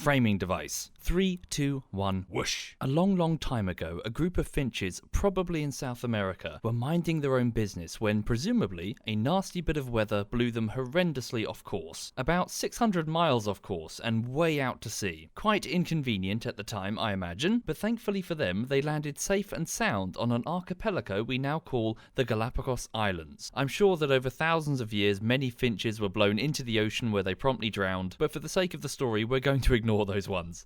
Framing device. 3, 2, 1, whoosh. A long time ago, a group of finches, probably in South America, were minding their own business when, presumably, a nasty bit of weather blew them horrendously off course. About 600 miles off course and way out to sea. Quite inconvenient at the time, I imagine, but thankfully for them, they landed safe and sound on an archipelago we now call the Galapagos Islands. I'm sure that over thousands of years, many finches were blown into the ocean where they promptly drowned, but for the sake of the story, we're going to ignore those ones.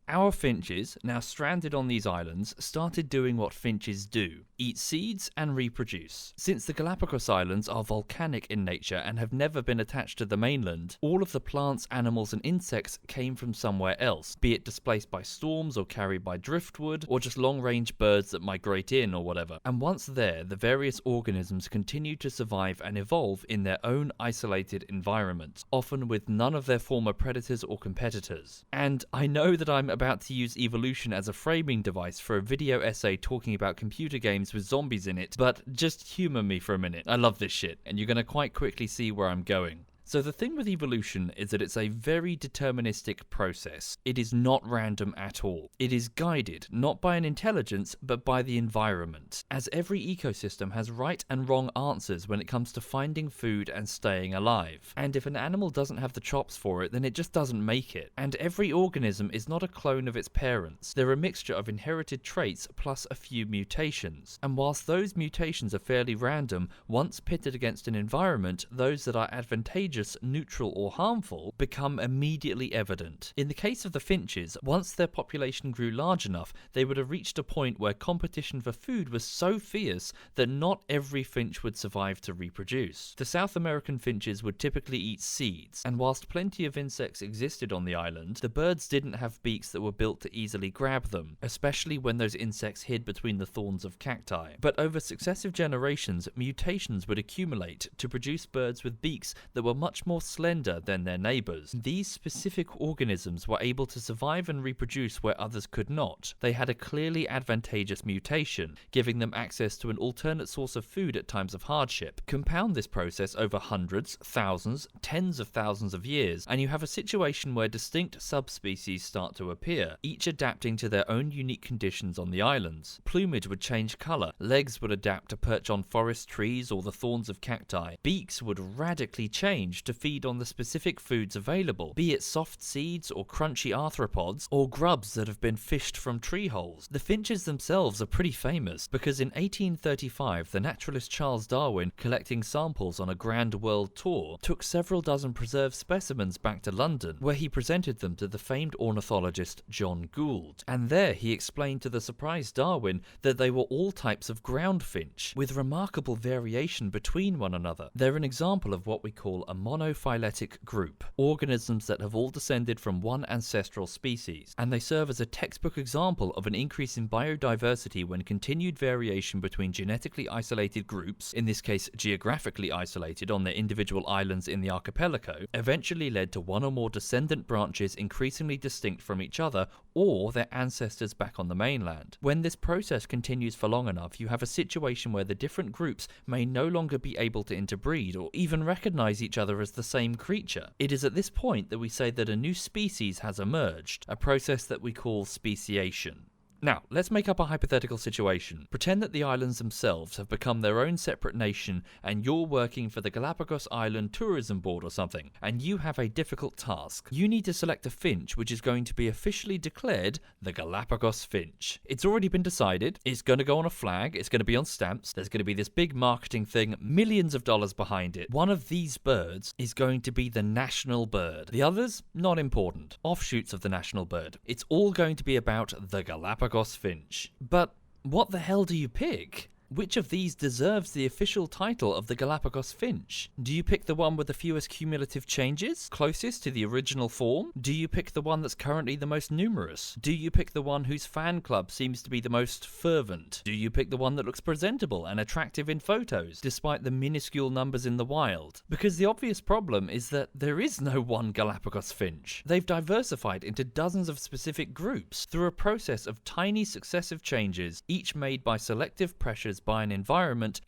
Our finches, now stranded on these islands, started doing what finches do: eat seeds and reproduce. Since the Galapagos Islands are volcanic in nature and have never been attached to the mainland, all of the plants, animals and insects came from somewhere else, be it displaced by storms or carried by driftwood, or just long-range birds that migrate in or whatever. And once there, the various organisms continued to survive and evolve in their own isolated environment, often with none of their former predators or competitors. And I know that I'm about to use evolution as a framing device for a video essay talking about computer games with zombies in it, but just humor me for a minute. I love this shit, and you're gonna quite quickly see where I'm going. So the thing with evolution is that it's a very deterministic process. It is not random at all. It is guided, not by an intelligence, but by the environment. As every ecosystem has right and wrong answers when it comes to finding food and staying alive. And if an animal doesn't have the chops for it, then it just doesn't make it. And every organism is not a clone of its parents. They're a mixture of inherited traits plus a few mutations. And whilst those mutations are fairly random, once pitted against an environment, those that are advantageous, neutral or harmful become immediately evident. In the case of the finches, once their population grew large enough, they would have reached a point where competition for food was so fierce that not every finch would survive to reproduce. The South American finches would typically eat seeds, and whilst plenty of insects existed on the island, the birds didn't have beaks that were built to easily grab them, especially when those insects hid between the thorns of cacti. But over successive generations, mutations would accumulate to produce birds with beaks that were much more slender than their neighbours. These specific organisms were able to survive and reproduce where others could not. They had a clearly advantageous mutation, giving them access to an alternate source of food at times of hardship. Compound this process over hundreds, thousands, tens of thousands of years, and you have a situation where distinct subspecies start to appear, each adapting to their own unique conditions on the islands. Plumage would change colour, legs would adapt to perch on forest trees or the thorns of cacti, beaks would radically change to feed on the specific foods available, be it soft seeds or crunchy arthropods, or grubs that have been fished from tree holes. The finches themselves are pretty famous, because in 1835 the naturalist Charles Darwin, collecting samples on a grand world tour, took several dozen preserved specimens back to London, where he presented them to the famed ornithologist John Gould. And there he explained to the surprised Darwin that they were all types of ground finch, with remarkable variation between one another. They're an example of what we call a monophyletic group, organisms that have all descended from one ancestral species, and they serve as a textbook example of an increase in biodiversity when continued variation between genetically isolated groups, in this case geographically isolated on their individual islands in the archipelago, eventually led to one or more descendant branches increasingly distinct from each other or their ancestors back on the mainland. When this process continues for long enough, you have a situation where the different groups may no longer be able to interbreed or even recognize each other as the same creature. It is at this point that we say that a new species has emerged, a process that we call speciation. Now, let's make up a hypothetical situation. Pretend that the islands themselves have become their own separate nation and you're working for the Galapagos Island Tourism Board or something, and you have a difficult task. You need to select a finch which is going to be officially declared the Galapagos finch. It's already been decided, it's going to go on a flag, it's going to be on stamps, there's going to be this big marketing thing, millions of dollars behind it. One of these birds is going to be the national bird. The others, not important. Offshoots of the national bird. It's all going to be about the Galapagos finch. But what the hell do you pick? Which of these deserves the official title of the Galapagos finch? Do you pick the one with the fewest cumulative changes, closest to the original form? Do you pick the one that's currently the most numerous? Do you pick the one whose fan club seems to be the most fervent? Do you pick the one that looks presentable and attractive in photos, despite the minuscule numbers in the wild? Because the obvious problem is that there is no one Galapagos finch. They've diversified into dozens of specific groups through a process of tiny successive changes, each made by selective pressures areas by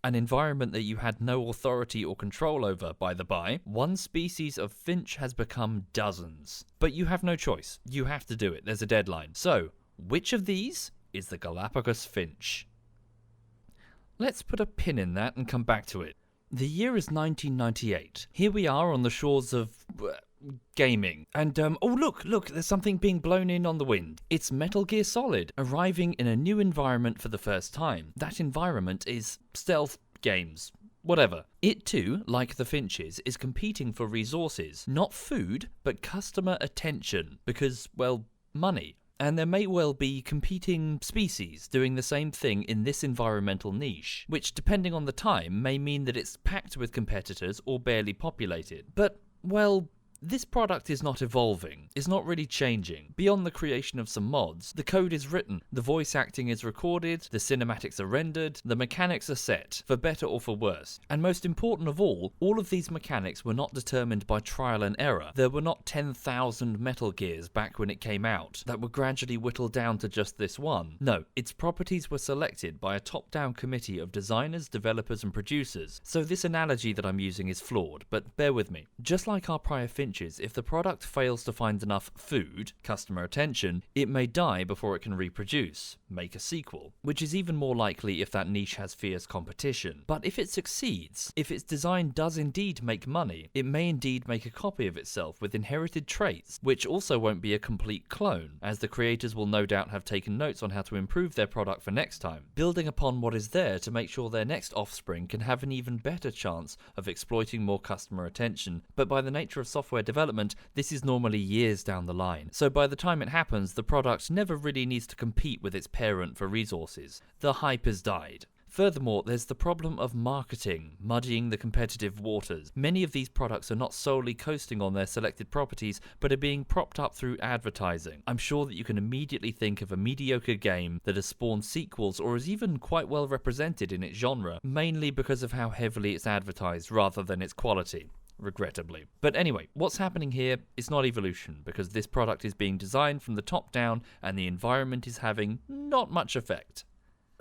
an environment that you had no authority or control over, by the by, one species of finch has become dozens. But you have no choice. You have to do it. There's a deadline. So, which of these is the Galapagos finch? Let's put a pin in that and come back to it. The year is 1998. Here we are on the shores of gaming. And, oh look, there's something being blown in on the wind. It's Metal Gear Solid, arriving in a new environment for the first time. That environment is stealth games. Whatever. It too, like the finches, is competing for resources. Not food, but customer attention. Because, well, money. And there may well be competing species doing the same thing in this environmental niche, which, depending on the time, may mean that it's packed with competitors or barely populated. But, well, this product is not evolving, is not really changing. Beyond the creation of some mods, the code is written, the voice acting is recorded, the cinematics are rendered, the mechanics are set, for better or for worse. And most important of all of these mechanics were not determined by trial and error. There were not 10,000 Metal Gears back when it came out that were gradually whittled down to just this one. No, its properties were selected by a top-down committee of designers, developers and producers. So this analogy that I'm using is flawed, but bear with me. Just like our prior finches, if the product fails to find enough food, customer attention, it may die before it can reproduce, make a sequel, which is even more likely if that niche has fierce competition. But if it succeeds, if its design does indeed make money, it may indeed make a copy of itself with inherited traits, which also won't be a complete clone, as the creators will no doubt have taken notes on how to improve their product for next time, building upon what is there to make sure their next offspring can have an even better chance of exploiting more customer attention. But by the nature of software development, this is normally years down the line, so by the time it happens, the product never really needs to compete with its parent for resources. The hype has died. Furthermore, there's the problem of marketing, muddying the competitive waters. Many of these products are not solely coasting on their selected properties, but are being propped up through advertising. I'm sure that you can immediately think of a mediocre game that has spawned sequels or is even quite well represented in its genre, mainly because of how heavily it's advertised rather than its quality. Regrettably. But anyway, what's happening here is not evolution, because this product is being designed from the top down and the environment is having not much effect.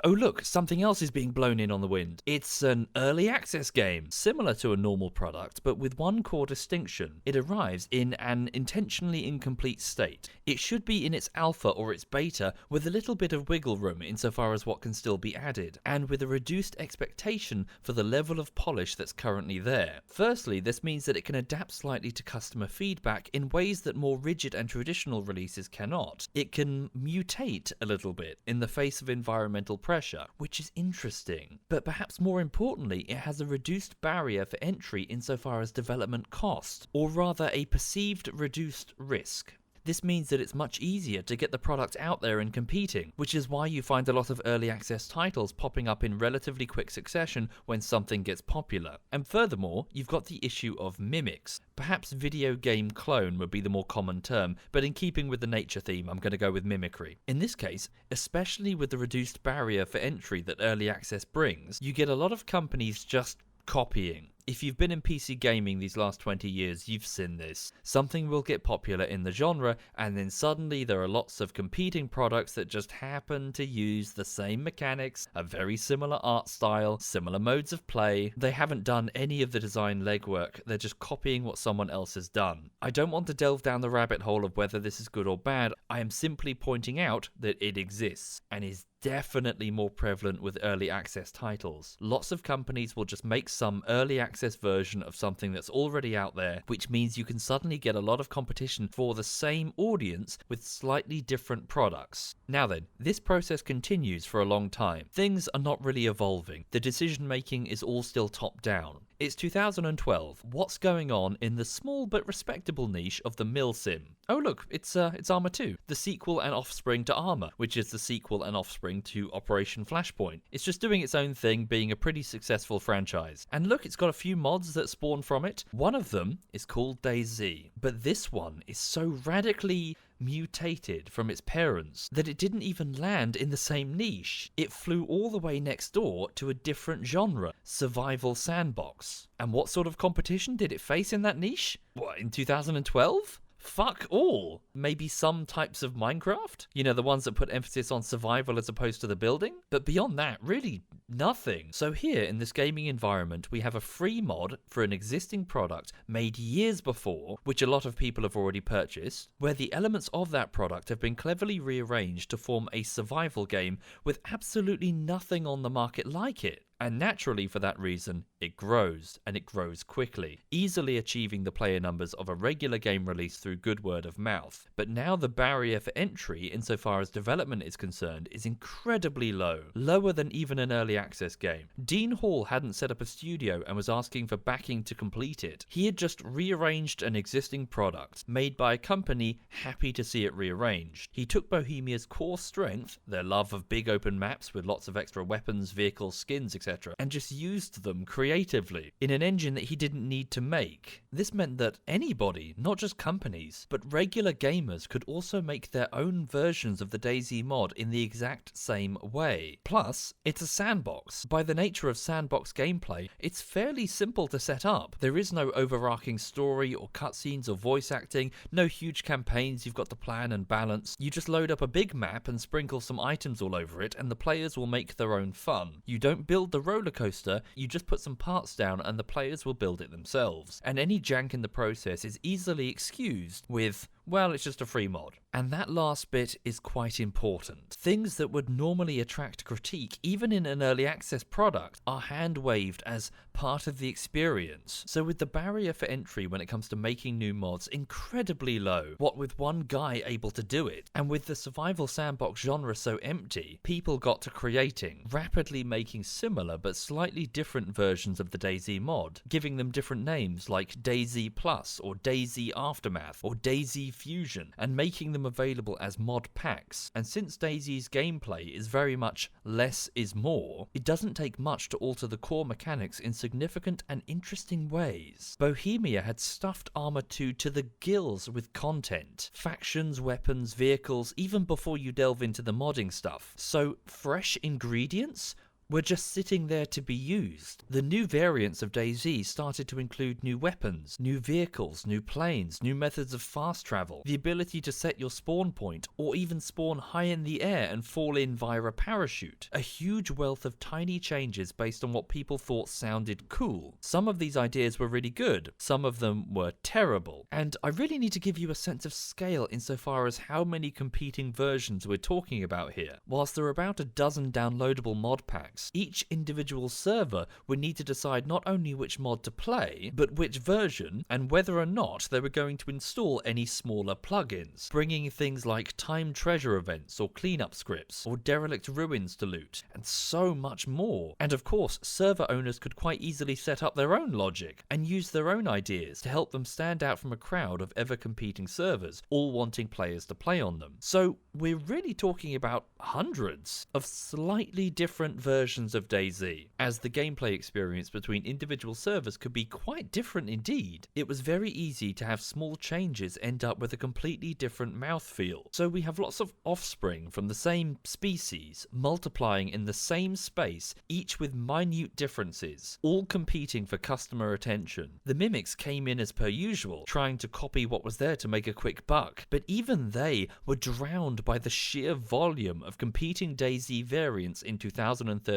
Oh look, something else is being blown in on the wind. It's an early access game, similar to a normal product, but with one core distinction. It arrives in an intentionally incomplete state. It should be in its alpha or its beta with a little bit of wiggle room insofar as what can still be added, and with a reduced expectation for the level of polish that's currently there. Firstly, this means that it can adapt slightly to customer feedback in ways that more rigid and traditional releases cannot. It can mutate a little bit in the face of environmental pressure, which is interesting. But perhaps more importantly, it has a reduced barrier for entry insofar as development cost, or rather a perceived reduced risk. This means that it's much easier to get the product out there and competing, which is why you find a lot of early access titles popping up in relatively quick succession when something gets popular. And furthermore, you've got the issue of mimics. Perhaps video game clone would be the more common term, but in keeping with the nature theme, I'm going to go with mimicry. In this case, especially with the reduced barrier for entry that early access brings, you get a lot of companies just copying. If you've been in PC gaming these last 20 years, you've seen this. Something will get popular in the genre, and then suddenly there are lots of competing products that just happen to use the same mechanics, a very similar art style, similar modes of play. They haven't done any of the design legwork, they're just copying what someone else has done. I don't want to delve down the rabbit hole of whether this is good or bad, I am simply pointing out that it exists, and is definitely more prevalent with early access titles. Lots of companies will just make some early access version of something that's already out there, which means you can suddenly get a lot of competition for the same audience with slightly different products. Now then, this process continues for a long time. Things are not really evolving. The decision making is all still top down. It's 2012. What's going on in the small but respectable niche of the milsim? Oh look, it's Arma 2, the sequel and offspring to Arma, which is the sequel and offspring to Operation Flashpoint. It's just doing its own thing, being a pretty successful franchise. And look, it's got a few mods that spawn from it. One of them is called DayZ, but this one is so radically mutated from its parents that it didn't even land in the same niche. It flew all the way next door to a different genre, survival sandbox. And what sort of competition did it face in that niche? What, in 2012? Fuck all. Maybe some types of Minecraft? You know, the ones that put emphasis on survival as opposed to the building? But beyond that, really Nothing. So here in this gaming environment, we have a free mod for an existing product made years before, which a lot of people have already purchased, where the elements of that product have been cleverly rearranged to form a survival game with absolutely nothing on the market like it. And naturally, for that reason, it grows, and it grows quickly, easily achieving the player numbers of a regular game release through good word of mouth. But now the barrier for entry, insofar as development is concerned, is incredibly low, lower than even an early access game. Dean Hall hadn't set up a studio and was asking for backing to complete it. He had just rearranged an existing product, made by a company happy to see it rearranged. He took Bohemia's core strength, their love of big open maps with lots of extra weapons, vehicles, skins, etc., and just used them creatively in an engine that he didn't need to make. This meant that anybody, not just companies, but regular gamers could also make their own versions of the DayZ mod in the exact same way. Plus, it's a sandbox. By the nature of sandbox gameplay, it's fairly simple to set up. There is no overarching story or cutscenes or voice acting, no huge campaigns you've got to plan and balance. You just load up a big map and sprinkle some items all over it, and the players will make their own fun. You don't build the roller coaster, you just put some parts down and the players will build it themselves. And any jank in the process is easily excused with, well, it's just a free mod. And that last bit is quite important. Things that would normally attract critique, even in an early access product, are hand-waved as part of the experience. So with the barrier for entry when it comes to making new mods incredibly low, what with one guy able to do it, and with the survival sandbox genre so empty, people got to creating, rapidly making similar but slightly different versions of the DayZ mod, giving them different names like DayZ Plus, or DayZ Aftermath, or DayZ Fusion, and making them available as mod packs. And since DayZ's gameplay is very much less is more, it doesn't take much to alter the core mechanics in significant and interesting ways. Bohemia had stuffed Arma 2 to the gills with content, factions, weapons, vehicles, even before you delve into the modding stuff. So fresh ingredients were just sitting there to be used. The new variants of DayZ started to include new weapons, new vehicles, new planes, new methods of fast travel, the ability to set your spawn point, or even spawn high in the air and fall in via a parachute. A huge wealth of tiny changes based on what people thought sounded cool. Some of these ideas were really good, some of them were terrible, and I really need to give you a sense of scale insofar as how many competing versions we're talking about here. Whilst there are about a dozen downloadable mod packs, each individual server would need to decide not only which mod to play, but which version, and whether or not they were going to install any smaller plugins, bringing things like time treasure events or cleanup scripts, or derelict ruins to loot, and so much more. And of course, server owners could quite easily set up their own logic, and use their own ideas to help them stand out from a crowd of ever-competing servers, all wanting players to play on them. So we're really talking about hundreds of slightly different versions of DayZ, as the gameplay experience between individual servers could be quite different indeed. It was very easy to have small changes end up with a completely different mouthfeel. So we have lots of offspring from the same species, multiplying in the same space, each with minute differences, all competing for customer attention. The mimics came in as per usual, trying to copy what was there to make a quick buck, but even they were drowned by the sheer volume of competing DayZ variants in 2013.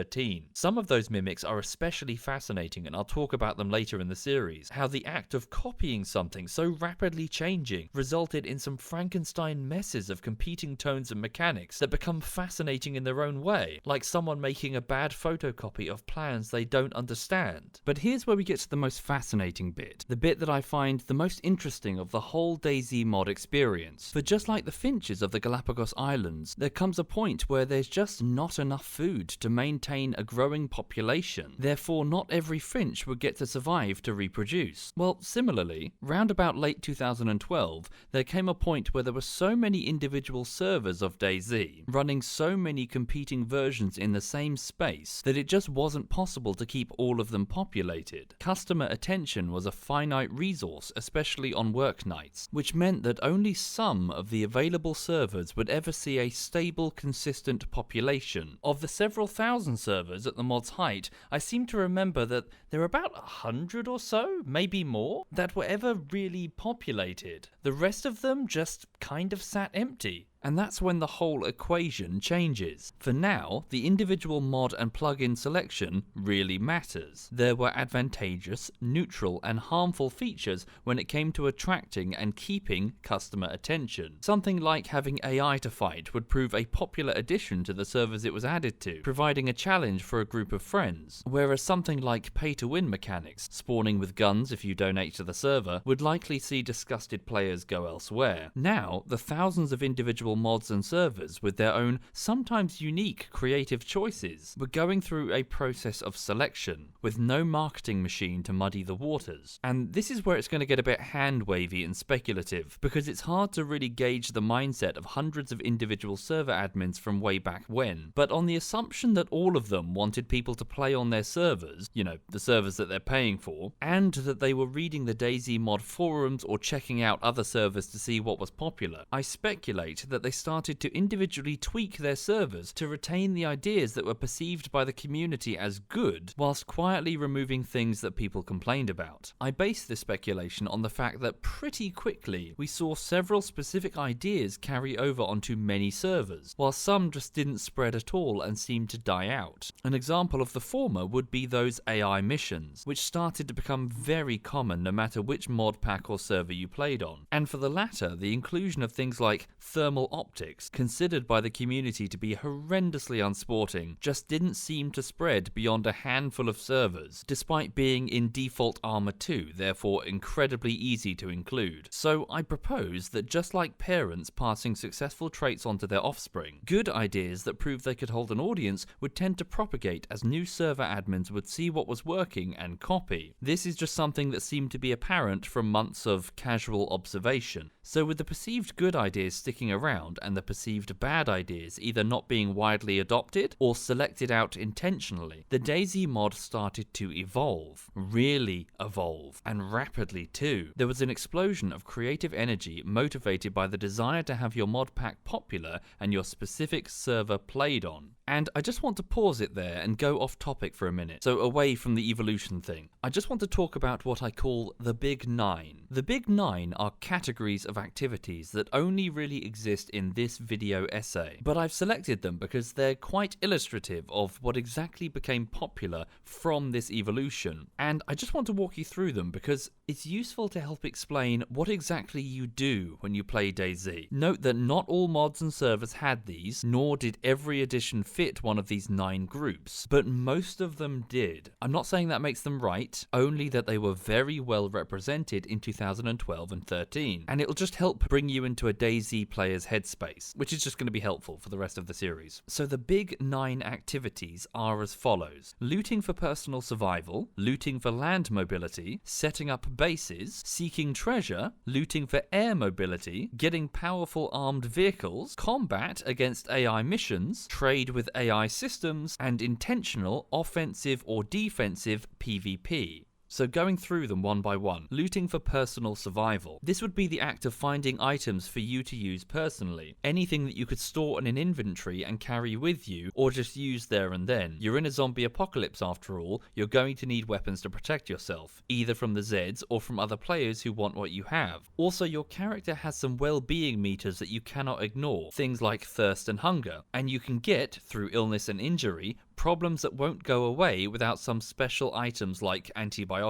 Some of those mimics are especially fascinating, and I'll talk about them later in the series. How the act of copying something so rapidly changing resulted in some Frankenstein messes of competing tones and mechanics that become fascinating in their own way, like someone making a bad photocopy of plans they don't understand. But here's where we get to the most fascinating bit, the bit that I find the most interesting of the whole DayZ mod experience. For just like the finches of the Galapagos Islands, there comes a point where there's just not enough food to maintain a growing population. Therefore, not every finch would get to survive to reproduce. Well, similarly, round about late 2012, there came a point where there were so many individual servers of DayZ, running so many competing versions in the same space, that it just wasn't possible to keep all of them populated. Customer attention was a finite resource, especially on work nights, which meant that only some of the available servers would ever see a stable, consistent population. Of the several thousand servers at the mod's height, I seem to remember that there were about 100 or so, maybe more, that were ever really populated. The rest of them just kind of sat empty. And that's when the whole equation changes. For now, the individual mod and plugin selection really matters. There were advantageous, neutral, and harmful features when it came to attracting and keeping customer attention. Something like having AI to fight would prove a popular addition to the servers it was added to, providing a challenge for a group of friends, whereas something like pay-to-win mechanics, spawning with guns if you donate to the server, would likely see disgusted players go elsewhere. Now, the thousands of individual mods and servers with their own, sometimes unique, creative choices were going through a process of selection, with no marketing machine to muddy the waters. And this is where it's going to get a bit hand-wavy and speculative, because it's hard to really gauge the mindset of hundreds of individual server admins from way back when. But on the assumption that all of them wanted people to play on their servers, you know, the servers that they're paying for, and that they were reading the DayZ Mod forums or checking out other servers to see what was popular, I speculate that they started to individually tweak their servers to retain the ideas that were perceived by the community as good, whilst quietly removing things that people complained about. I base this speculation on the fact that pretty quickly we saw several specific ideas carry over onto many servers, while some just didn't spread at all and seemed to die out. An example of the former would be those AI missions, which started to become very common no matter which mod pack or server you played on. And for the latter, the inclusion of things like thermal optics, considered by the community to be horrendously unsporting, just didn't seem to spread beyond a handful of servers, despite being in default armor too, therefore incredibly easy to include. So I propose that just like parents passing successful traits onto their offspring, good ideas that proved they could hold an audience would tend to propagate as new server admins would see what was working and copy. This is just something that seemed to be apparent from months of casual observation. So with the perceived good ideas sticking around and the perceived bad ideas either not being widely adopted or selected out intentionally, the DayZ mod started to evolve. Really evolve. And rapidly too. There was an explosion of creative energy motivated by the desire to have your mod pack popular and your specific server played on. And I just want to pause it there and go off topic for a minute, so away from the evolution thing. I just want to talk about what I call the Big Nine. The Big Nine are categories of activities that only really exist in this video essay, but I've selected them because they're quite illustrative of what exactly became popular from this evolution. And I just want to walk you through them because it's useful to help explain what exactly you do when you play DayZ. Note that not all mods and servers had these, nor did every edition fit one of these 9 groups, but most of them did. I'm not saying that makes them right, only that they were very well represented in 2012 and 13, and it'll just help bring you into a DayZ player's headspace, which is just going to be helpful for the rest of the series. So the big 9 activities are as follows: looting for personal survival, looting for land mobility, setting up bases, seeking treasure, looting for air mobility, getting powerful armed vehicles, combat against AI missions, trade with AI systems, and intentional offensive or defensive PvP. So going through them one by one. Looting for personal survival. This would be the act of finding items for you to use personally. Anything that you could store in an inventory and carry with you, or just use there and then. You're in a zombie apocalypse after all, you're going to need weapons to protect yourself, either from the Zeds or from other players who want what you have. Also, your character has some well-being meters that you cannot ignore, things like thirst and hunger, and you can get, through illness and injury, problems that won't go away without some special items like antibiotics.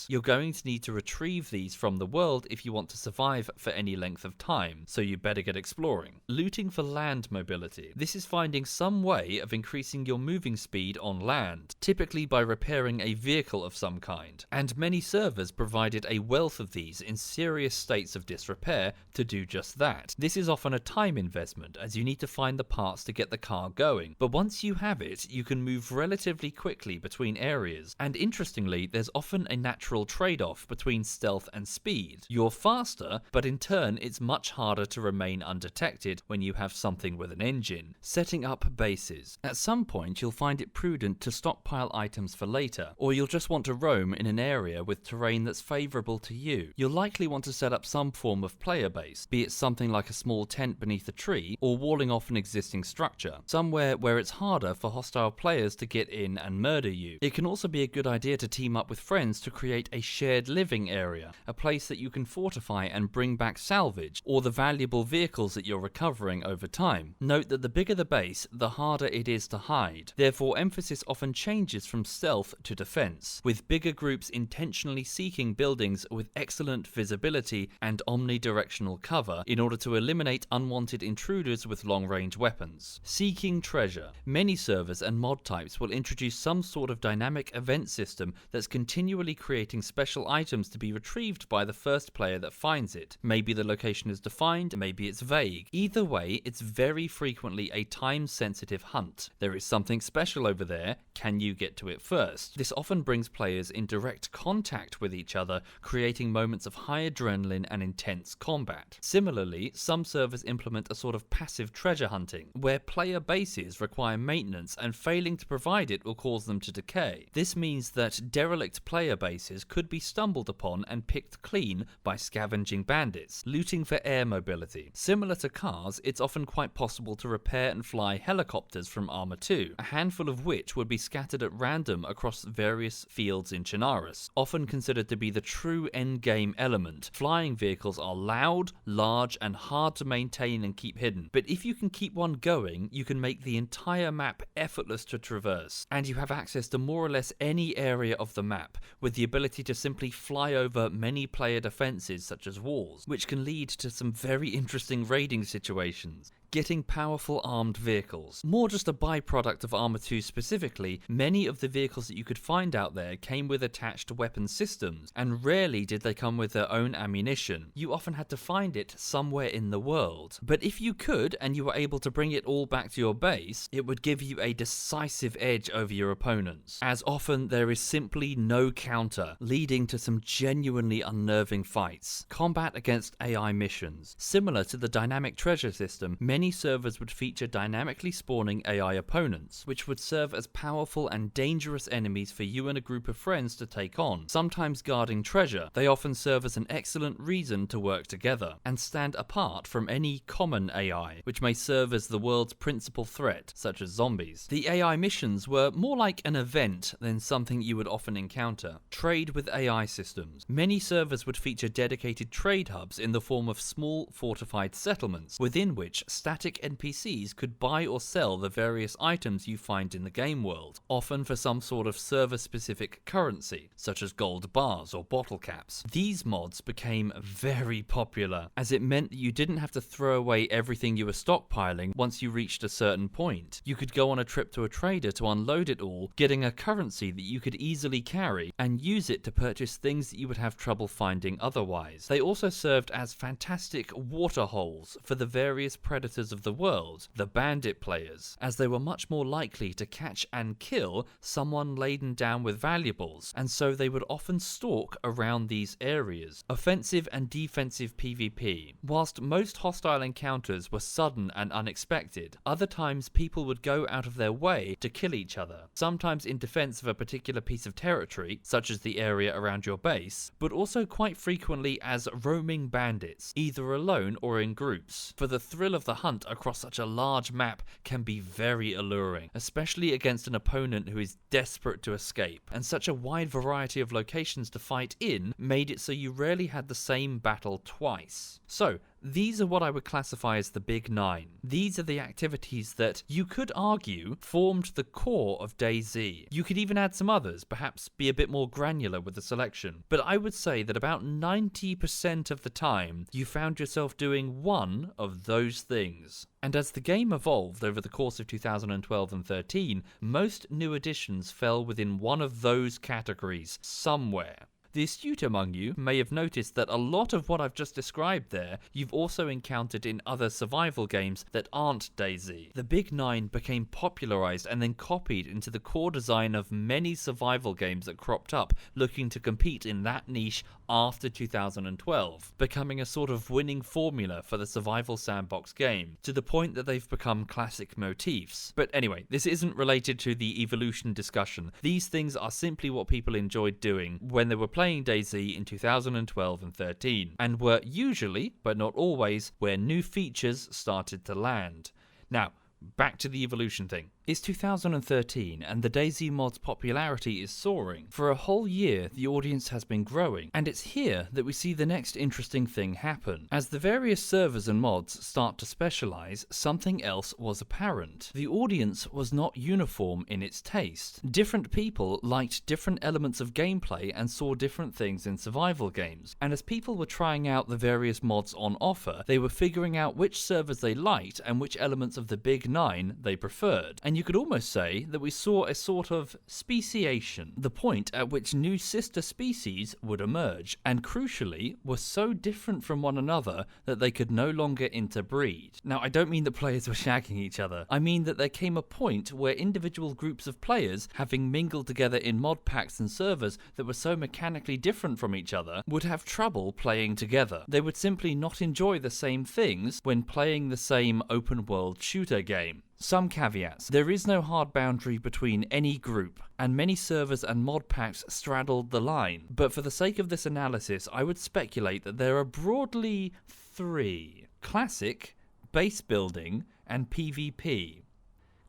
You're going to need to retrieve these from the world if you want to survive for any length of time, so you better get exploring. Looting for land mobility. This is finding some way of increasing your moving speed on land, typically by repairing a vehicle of some kind, and many servers provided a wealth of these in serious states of disrepair to do just that. This is often a time investment, as you need to find the parts to get the car going, but once you have it, you can move relatively quickly between areas, and interestingly, there's often a natural trade-off between stealth and speed. You're faster, but in turn it's much harder to remain undetected when you have something with an engine. Setting up bases. At some point you'll find it prudent to stockpile items for later, or you'll just want to roam in an area with terrain that's favourable to you. You'll likely want to set up some form of player base, be it something like a small tent beneath a tree, or walling off an existing structure, somewhere where it's harder for hostile players to get in and murder you. It can also be a good idea to team up with friends to create a shared living area, a place that you can fortify and bring back salvage, or the valuable vehicles that you're recovering over time. Note that the bigger the base, the harder it is to hide. Therefore, emphasis often changes from stealth to defense, with bigger groups intentionally seeking buildings with excellent visibility and omnidirectional cover in order to eliminate unwanted intruders with long-range weapons. Seeking treasure. Many servers and mod types will introduce some sort of dynamic event system that's continually creating special items to be retrieved by the first player that finds it. Maybe the location is defined, maybe it's vague. Either way, it's very frequently a time-sensitive hunt. There is something special over there, can you get to it first? This often brings players in direct contact with each other, creating moments of high adrenaline and intense combat. Similarly, some servers implement a sort of passive treasure hunting, where player bases require maintenance and failing to provide it will cause them to decay. This means that derelict player bases could be stumbled upon and picked clean by scavenging bandits, looting for air mobility. Similar to cars, it's often quite possible to repair and fly helicopters from Arma 2, a handful of which would be scattered at random across various fields in Chernarus. Often considered to be the true endgame element, flying vehicles are loud, large, and hard to maintain and keep hidden. But if you can keep one going, you can make the entire map effortless to traverse, and you have access to more or less any area of the map, with the ability to simply fly over many player defenses such as walls, which can lead to some very interesting raiding situations. Getting powerful armed vehicles. More just a byproduct of Arma 2 specifically, many of the vehicles that you could find out there came with attached weapon systems, and rarely did they come with their own ammunition. You often had to find it somewhere in the world. But if you could, and you were able to bring it all back to your base, it would give you a decisive edge over your opponents, as often there is simply no counter, leading to some genuinely unnerving fights. Combat against AI missions. Similar to the dynamic treasure system, many servers would feature dynamically spawning AI opponents, which would serve as powerful and dangerous enemies for you and a group of friends to take on. Sometimes guarding treasure, they often serve as an excellent reason to work together, and stand apart from any common AI, which may serve as the world's principal threat, such as zombies. The AI missions were more like an event than something you would often encounter. Trade with AI systems. Many servers would feature dedicated trade hubs in the form of small fortified settlements, within which static NPCs could buy or sell the various items you find in the game world, often for some sort of server-specific currency, such as gold bars or bottle caps. These mods became very popular, as it meant that you didn't have to throw away everything you were stockpiling once you reached a certain point. You could go on a trip to a trader to unload it all, getting a currency that you could easily carry, and use it to purchase things that you would have trouble finding otherwise. They also served as fantastic water holes for the various predators of the world, the bandit players, as they were much more likely to catch and kill someone laden down with valuables, and so they would often stalk around these areas. Offensive and defensive PvP. Whilst most hostile encounters were sudden and unexpected, other times people would go out of their way to kill each other, sometimes in defense of a particular piece of territory, such as the area around your base, but also quite frequently as roaming bandits, either alone or in groups. For the thrill of the hunt across such a large map can be very alluring, especially against an opponent who is desperate to escape, and such a wide variety of locations to fight in made it so you rarely had the same battle twice. So, these are what I would classify as the Big Nine. These are the activities that, you could argue, formed the core of DayZ. You could even add some others, perhaps be a bit more granular with the selection. But I would say that about 90% of the time, you found yourself doing one of those things. And as the game evolved over the course of 2012 and 13, most new additions fell within one of those categories, somewhere. The astute among you may have noticed that a lot of what I've just described there, you've also encountered in other survival games that aren't DayZ. The Big Nine became popularized and then copied into the core design of many survival games that cropped up looking to compete in that niche after 2012, becoming a sort of winning formula for the survival sandbox game, to the point that they've become classic motifs. But anyway, this isn't related to the evolution discussion. These things are simply what people enjoyed doing when they were playing DayZ in 2012 and 13, and were usually, but not always, where new features started to land. Now, back to the evolution thing. It's 2013 and the DayZ Mod's popularity is soaring. For a whole year, the audience has been growing, and it's here that we see the next interesting thing happen. As the various servers and mods start to specialize, something else was apparent. The audience was not uniform in its taste. Different people liked different elements of gameplay and saw different things in survival games. And as people were trying out the various mods on offer, they were figuring out which servers they liked and which elements of the Big Nine they preferred. And you could almost say that we saw a sort of speciation, the point at which new sister species would emerge, and crucially were so different from one another that they could no longer interbreed. Now, I don't mean that players were shagging each other. I mean that there came a point where individual groups of players, having mingled together in mod packs and servers that were so mechanically different from each other, would have trouble playing together. They would simply not enjoy the same things when playing the same open world shooter game. Some caveats. There is no hard boundary between any group, and many servers and mod packs straddled the line. But for the sake of this analysis, I would speculate that there are broadly three: Classic, Base Building, and PvP.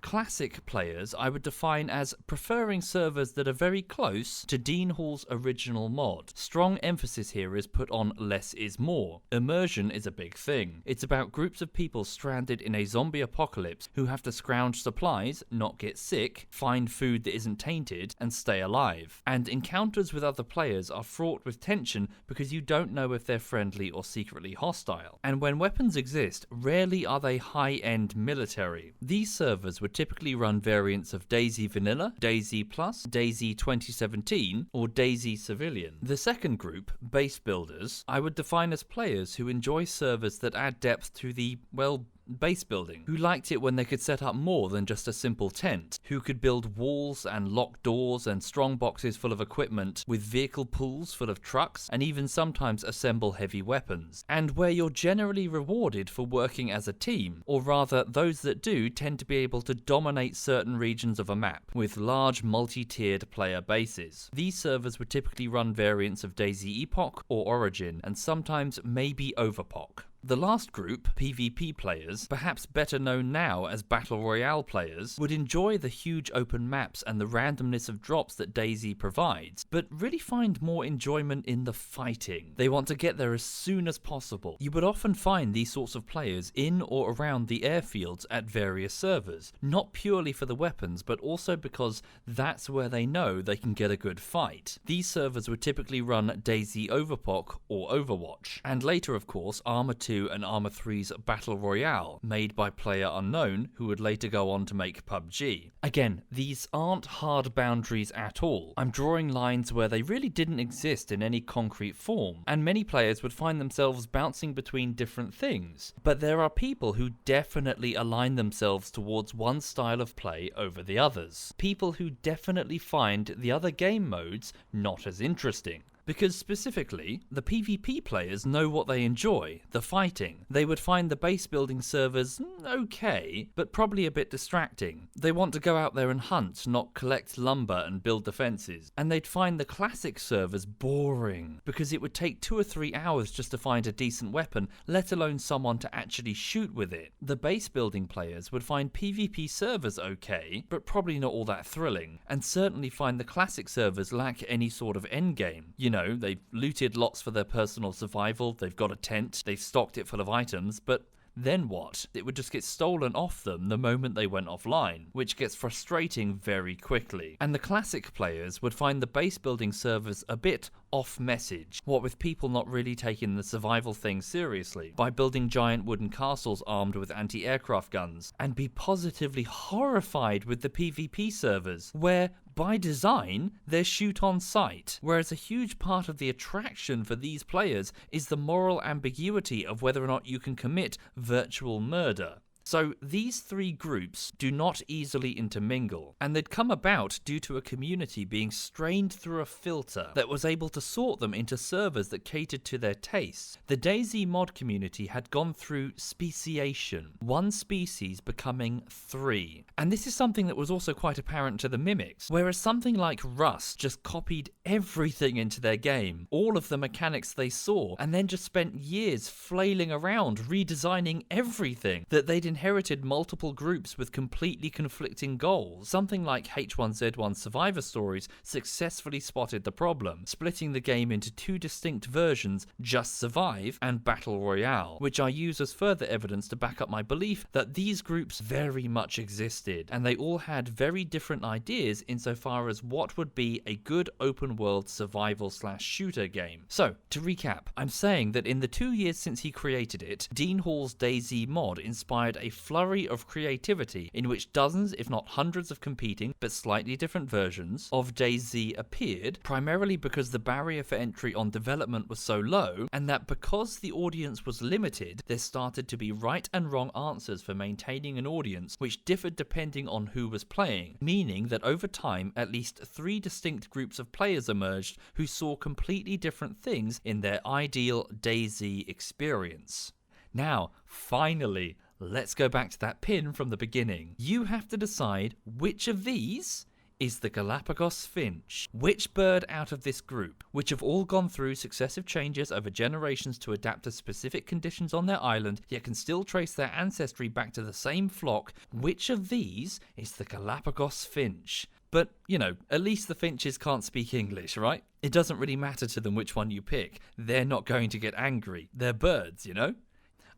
Classic players I would define as preferring servers that are very close to Dean Hall's original mod. Strong emphasis here is put on less is more. Immersion is a big thing. It's about groups of people stranded in a zombie apocalypse who have to scrounge supplies, not get sick, find food that isn't tainted, and stay alive. And encounters with other players are fraught with tension because you don't know if they're friendly or secretly hostile. And when weapons exist, rarely are they high-end military. These servers would typically run variants of DayZ Vanilla, DayZ Plus, DayZ 2017, or DayZ Civilian. The second group, base builders, I would define as players who enjoy servers that add depth to the, well, base building, who liked it when they could set up more than just a simple tent, who could build walls and lock doors and strong boxes full of equipment with vehicle pools full of trucks, and even sometimes assemble heavy weapons, and where you're generally rewarded for working as a team, or rather those that do tend to be able to dominate certain regions of a map with large multi-tiered player bases. These servers would typically run variants of DayZ Epoch or Origin, and sometimes maybe Overpoch. The last group, PvP players, perhaps better known now as Battle Royale players, would enjoy the huge open maps and the randomness of drops that DayZ provides, but really find more enjoyment in the fighting. They want to get there as soon as possible. You would often find these sorts of players in or around the airfields at various servers, not purely for the weapons, but also because that's where they know they can get a good fight. These servers would typically run DayZ Overpoch or Overwatch, and later, of course, Arma 2 and Arma 3's Battle Royale, made by Player Unknown, who would later go on to make PUBG. Again, these aren't hard boundaries at all. I'm drawing lines where they really didn't exist in any concrete form, and many players would find themselves bouncing between different things. But there are people who definitely align themselves towards one style of play over the others. People who definitely find the other game modes not as interesting. Because specifically, the PvP players know what they enjoy, the fighting. They would find the base building servers okay, but probably a bit distracting. They want to go out there and hunt, not collect lumber and build defenses. And they'd find the classic servers boring, because it would take 2 or 3 hours just to find a decent weapon, let alone someone to actually shoot with it. The base building players would find PvP servers okay, but probably not all that thrilling, and certainly find the classic servers lack any sort of endgame. You know, they've looted lots for their personal survival, they've got a tent, they've stocked it full of items, but then what? It would just get stolen off them the moment they went offline, which gets frustrating very quickly. And the classic players would find the base building servers a bit off message, what with people not really taking the survival thing seriously, by building giant wooden castles armed with anti-aircraft guns, and be positively horrified with the PvP servers, where by design, they're shoot on sight, whereas a huge part of the attraction for these players is the moral ambiguity of whether or not you can commit virtual murder. So these three groups do not easily intermingle, and they'd come about due to a community being strained through a filter that was able to sort them into servers that catered to their tastes. The DayZ Mod community had gone through speciation, one species becoming 3. And this is something that was also quite apparent to the mimics, whereas something like Rust just copied everything into their game, all of the mechanics they saw, and then just spent years flailing around redesigning everything that they'd inherited multiple groups with completely conflicting goals. Something like H1Z1 Survivor Stories successfully spotted the problem, splitting the game into two distinct versions, Just Survive and Battle Royale, which I use as further evidence to back up my belief that these groups very much existed, and they all had very different ideas insofar as what would be a good open world survival/shooter game. So, to recap, I'm saying that in the 2 years since he created it, Dean Hall's DayZ Mod inspired a flurry of creativity in which dozens, if not hundreds of competing, but slightly different versions of DayZ appeared, primarily because the barrier for entry on development was so low, and that because the audience was limited, there started to be right and wrong answers for maintaining an audience which differed depending on who was playing, meaning that over time, at least 3 distinct groups of players emerged who saw completely different things in their ideal DayZ experience. Now, finally, let's go back to that pin from the beginning. You have to decide which of these is the Galapagos finch. Which bird out of this group, which have all gone through successive changes over generations to adapt to specific conditions on their island, yet can still trace their ancestry back to the same flock, which of these is the Galapagos finch? But, you know, at least the finches can't speak English, right? It doesn't really matter to them which one you pick. They're not going to get angry. They're birds, you know?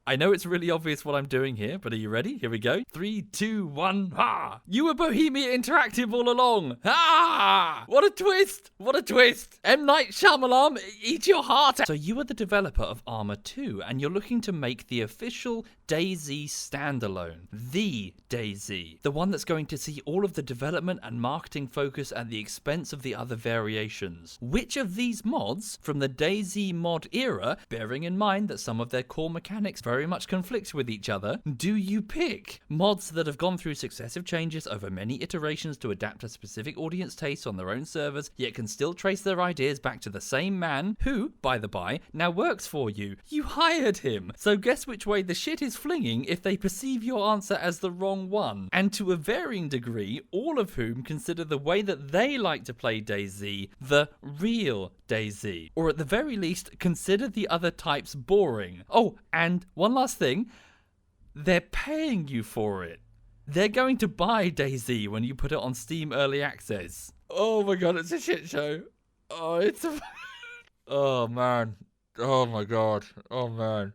I know it's really obvious what I'm doing here, but are you ready? Here we go. 3, 2, 1, ha! You were Bohemia Interactive all along! Ha! What a twist! What a twist! M. Night Shyamalan, eat your heart out! So you are the developer of Arma 2, and you're looking to make the official DayZ standalone. The DayZ. The one that's going to see all of the development and marketing focus at the expense of the other variations. Which of these mods from the DayZ Mod era, bearing in mind that some of their core mechanics very much conflict with each other, do you pick? Mods that have gone through successive changes over many iterations to adapt to specific audience tastes on their own servers, yet can still trace their ideas back to the same man who, by the by, now works for you. You hired him. So guess which way the shit is flinging if they perceive your answer as the wrong one. And to a varying degree, all of whom consider the way that they like to play DayZ the real DayZ. Or at the very least, consider the other types boring. Oh, and one last thing, they're paying you for it. They're going to buy DayZ when you put it on Steam Early Access. Oh my god, it's a shit show. Oh, it's a... Oh man. Oh my god. Oh man.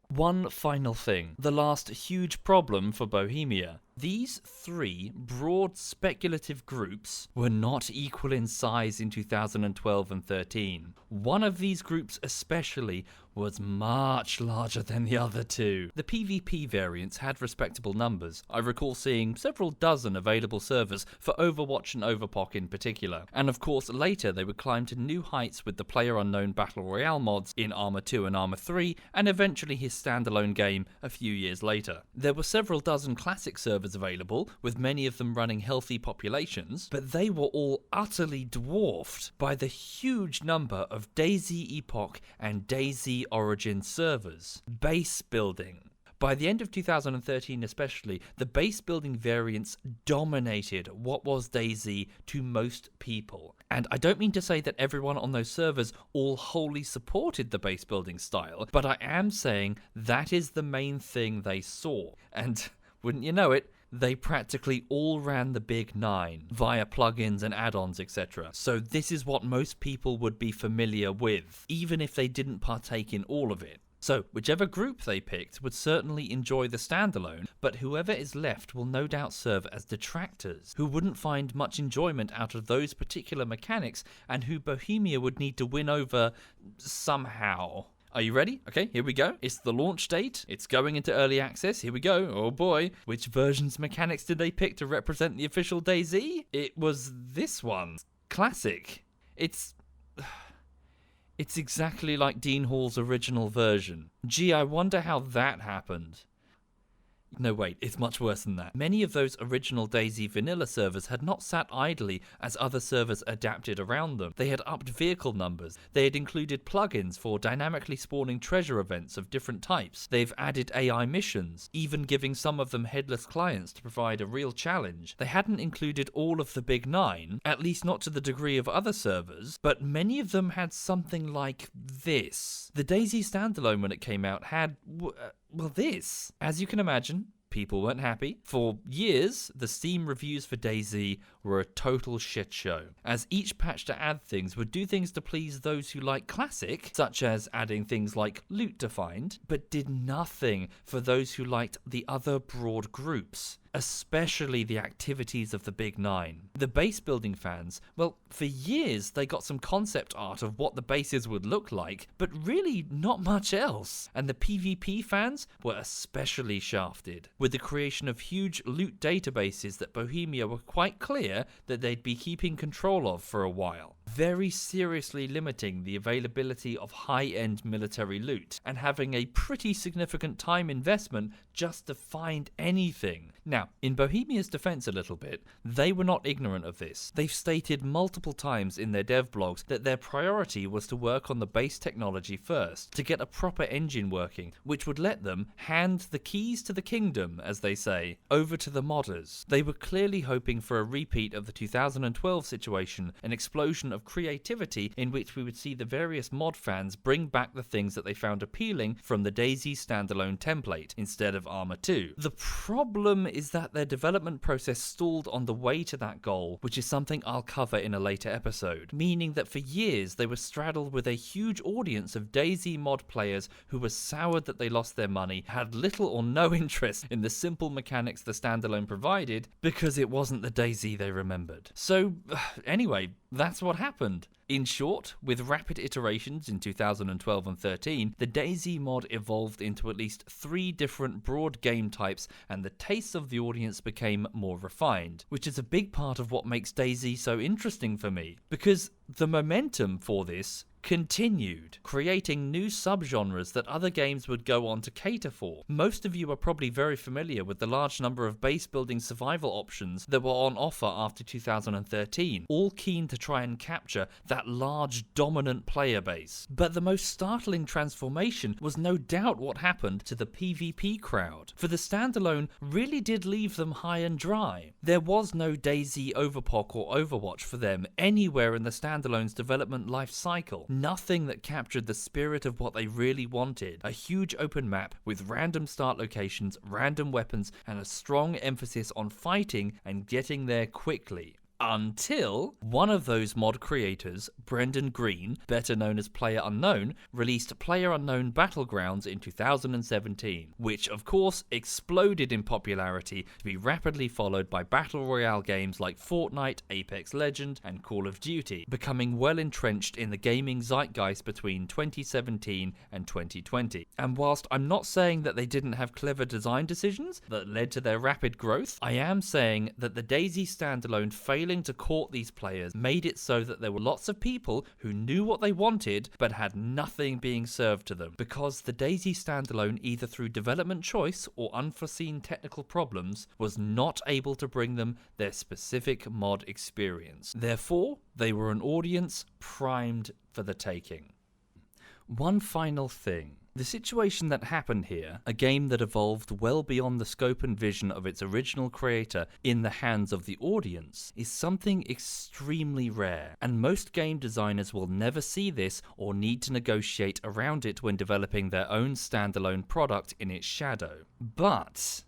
One final thing, the last huge problem for Bohemia. These 3 broad speculative groups were not equal in size in 2012 and 13. One of these groups especially was much larger than the other 2. The PvP variants had respectable numbers. I recall seeing several dozen available servers for Overwatch and Overpoch in particular. And of course later they would climb to new heights with the PlayerUnknown Battle Royale mods in Arma 2 and Arma 3, and eventually his standalone game a few years later. There were several dozen classic servers available, with many of them running healthy populations, but they were all utterly dwarfed by the huge number of DayZ Epoch and DayZ Origin servers. Base building. By the end of 2013 especially, the base building variants dominated what was DayZ to most people. And I don't mean to say that everyone on those servers all wholly supported the base building style, but I am saying that is the main thing they saw. And wouldn't you know it, they practically all ran the big 9 via plugins and add-ons, etc. So this is what most people would be familiar with, even if they didn't partake in all of it. So whichever group they picked would certainly enjoy the standalone, but whoever is left will no doubt serve as detractors, who wouldn't find much enjoyment out of those particular mechanics, and who Bohemia would need to win over somehow. Are you ready? Okay, here we go. It's the launch date. It's going into early access. Here we go. Oh boy. Which version's mechanics did they pick to represent the official DayZ? It was this one. Classic. It's exactly like Dean Hall's original version. Gee, I wonder how that happened. No, wait, it's much worse than that. Many of those original DayZ vanilla servers had not sat idly as other servers adapted around them. They had upped vehicle numbers. They had included plugins for dynamically spawning treasure events of different types. They've added AI missions, even giving some of them headless clients to provide a real challenge. They hadn't included all of the big 9, at least not to the degree of other servers, but many of them had something like this. The DayZ standalone when it came out had Well, this, as you can imagine, people weren't happy. For years, the Steam reviews for DayZ were a total shit show, as each patch to add things would do things to please those who like classic, such as adding things like loot to find, but did nothing for those who liked the other broad groups, especially the activities of the Big Nine. The base building fans, well, for years they got some concept art of what the bases would look like, but really not much else. And the PvP fans were especially shafted, with the creation of huge loot databases that Bohemia were quite clear that they'd be keeping control of for a while, very seriously limiting the availability of high-end military loot, and having a pretty significant time investment just to find anything. Now, in Bohemia's defense a little bit, they were not ignorant of this. They've stated multiple times in their dev blogs that their priority was to work on the base technology first, to get a proper engine working, which would let them hand the keys to the kingdom, as they say, over to the modders. They were clearly hoping for a repeat of the 2012 situation, an explosion of creativity in which we would see the various mod fans bring back the things that they found appealing from the DayZ standalone template, instead of Arma 2. The problem is that their development process stalled on the way to that goal, which is something I'll cover in a later episode, meaning that for years they were straddled with a huge audience of DayZ Mod players who were soured that they lost their money, had little or no interest in the simple mechanics the standalone provided, because it wasn't the DayZ they remembered. So, anyway, that's what happened. In short, with rapid iterations in 2012 and 13, the DayZ mod evolved into at least 3 different broad game types, and the tastes of the audience became more refined, which is a big part of what makes DayZ so interesting for me, because the momentum for this continued, creating new subgenres that other games would go on to cater for. Most of you are probably very familiar with the large number of base building survival options that were on offer after 2013, all keen to try and capture that large dominant player base. But the most startling transformation was no doubt what happened to the PvP crowd, for the standalone really did leave them high and dry. There was no DayZ Overpoch or Overwatch for them anywhere in the standalone's development life cycle. Nothing that captured the spirit of what they really wanted. A huge open map with random start locations, random weapons, and a strong emphasis on fighting and getting there quickly. Until one of those mod creators, Brendan Green, better known as PlayerUnknown, released PlayerUnknown Battlegrounds in 2017, which of course exploded in popularity, to be rapidly followed by Battle Royale games like Fortnite, Apex Legends, and Call of Duty, becoming well entrenched in the gaming zeitgeist between 2017 and 2020. And whilst I'm not saying that they didn't have clever design decisions that led to their rapid growth, I am saying that the DayZ standalone failing to court these players made it so that there were lots of people who knew what they wanted but had nothing being served to them, because the DayZ standalone, either through development choice or unforeseen technical problems, was not able to bring them their specific mod experience. Therefore, they were an audience primed for the taking. One final thing. The situation that happened here, a game that evolved well beyond the scope and vision of its original creator in the hands of the audience, is something extremely rare, and most game designers will never see this or need to negotiate around it when developing their own standalone product in its shadow. But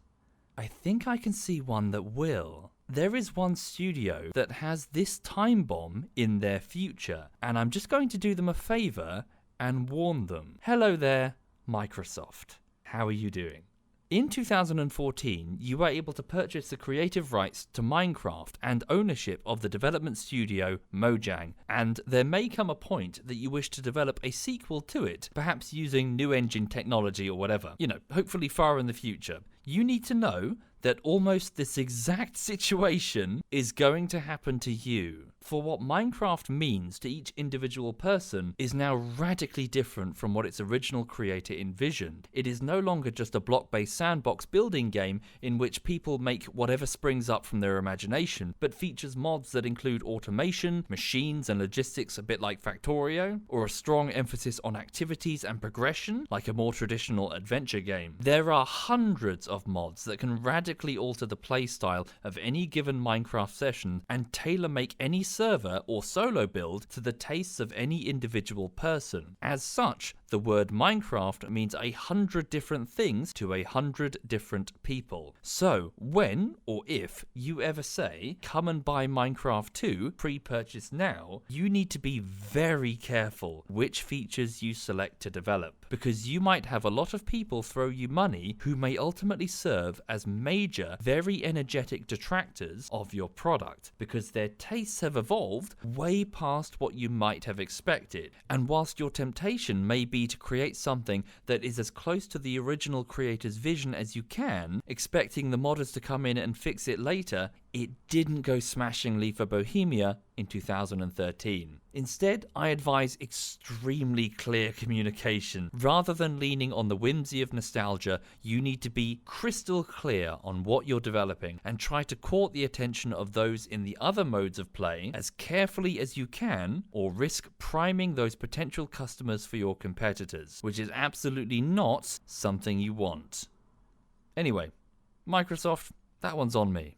I think I can see one that will. There is one studio that has this time bomb in their future, and I'm just going to do them a favor and warn them. Hello there, Microsoft. How are you doing? In 2014, you were able to purchase the creative rights to Minecraft and ownership of the development studio Mojang, and there may come a point that you wish to develop a sequel to it, perhaps using new engine technology or whatever. Hopefully far in the future. You need to know that almost this exact situation is going to happen to you. For what Minecraft means to each individual person is now radically different from what its original creator envisioned. It is no longer just a block-based sandbox building game in which people make whatever springs up from their imagination, but features mods that include automation, machines and logistics a bit like Factorio, or a strong emphasis on activities and progression like a more traditional adventure game. There are hundreds of mods that can radically alter the playstyle of any given Minecraft session and tailor-make any server or solo build to the tastes of any individual person. As such, the word Minecraft means 100 different things to 100 different people. So, when or if you ever say, come and buy Minecraft 2, pre-purchase now, you need to be very careful which features you select to develop, because you might have a lot of people throw you money who may ultimately serve as major, very energetic detractors of your product, because their tastes have evolved way past what you might have expected. And whilst your temptation may be to create something that is as close to the original creator's vision as you can, expecting the modders to come in and fix it later, it didn't go smashingly for Bohemia in 2013. Instead, I advise extremely clear communication. Rather than leaning on the whimsy of nostalgia, you need to be crystal clear on what you're developing and try to court the attention of those in the other modes of play as carefully as you can, or risk priming those potential customers for your competitors, which is absolutely not something you want. Anyway, Microsoft, that one's on me.